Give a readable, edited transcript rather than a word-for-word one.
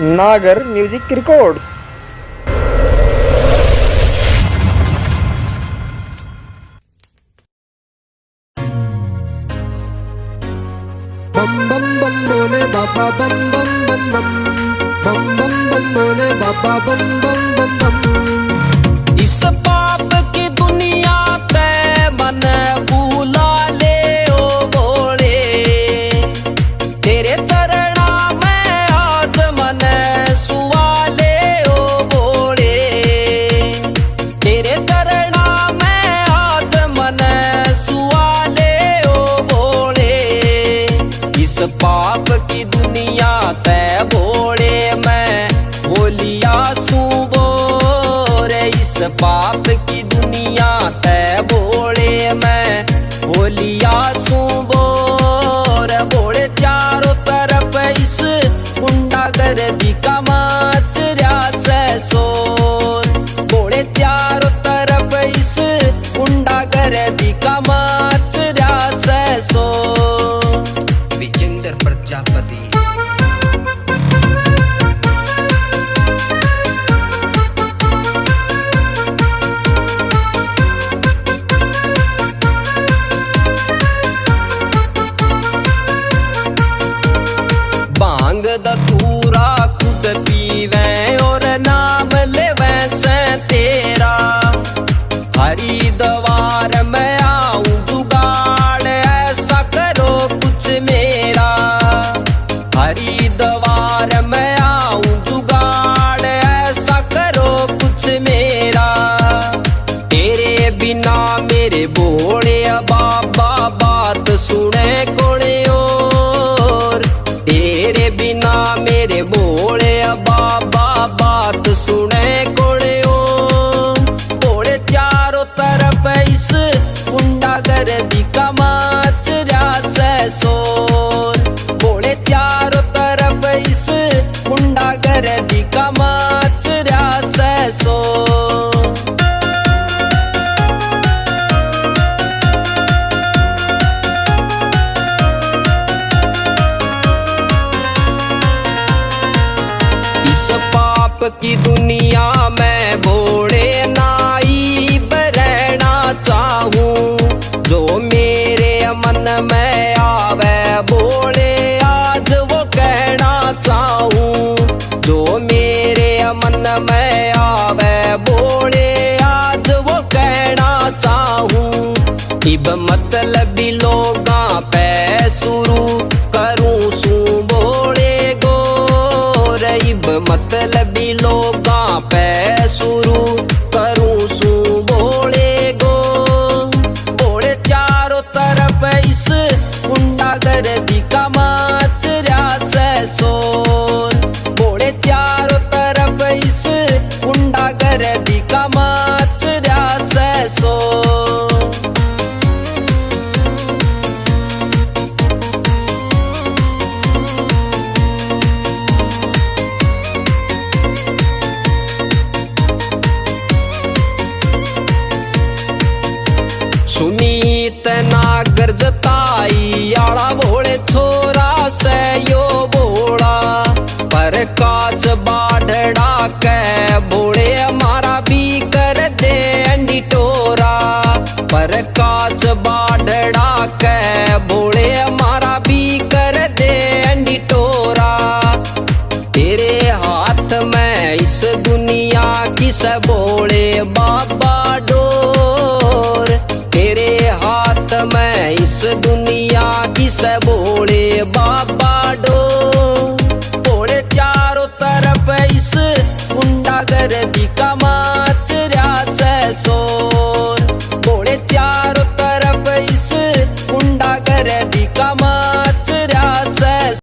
नागर music records. बम बम बम बोले बाबा बम बम बम बम बम बम बम बोले बाबा बम बम बम बम। इस पाप की दुनिया ते मन बुला ले ओ भोले, तेरे चरणा में आज मन सुवा ले ओ भोले, तेरे चरणा में आज मन सुवा ले ओ भोले। इस पाप की दुनिया ते भोले मैं बोलिया सुबो रे। इस पाप की दुनिया ते भोले मैं बोलिया सुबो रे। भोले चारों तरफ इस गुंडागर्दी का माच रहा से शोर। भोले चारों तरफ इस गुंडागर्दी का माच रहा से शोर। विजेंद्र प्रजापति। भांग धतूरा खुद पीवे और नाम लेवे से तेरा। हरिद्वार में आऊं जुगाड़ ऐसा करो कुछ मेरा। हरिद्वार में आऊं जुगाड़ ऐसा करो कुछ मेरा। तेरे बिना मेरे भोले बाबा बात सुने कोड़े और। तेरे बिना मेरे भोले बाबा बात सुने कोड़े ओ। भोले चारों तरफ इस गुंडागर्दी का माच रहा से शोर। भोले चारों तरफ इस गुंडागर्दी का माच रहा से शोर। इस पाप की दुनिया में भोले नाइब रहना चाहूं। जो मेरे मन में आवे भोले आज वो कहना चाहूं। जो मेरे मन में आवे भोले आज वो कहना चाहूं। इब मतलबी लोगां पे शुरू करूं सू भोले गोर। इब मतलबी लोग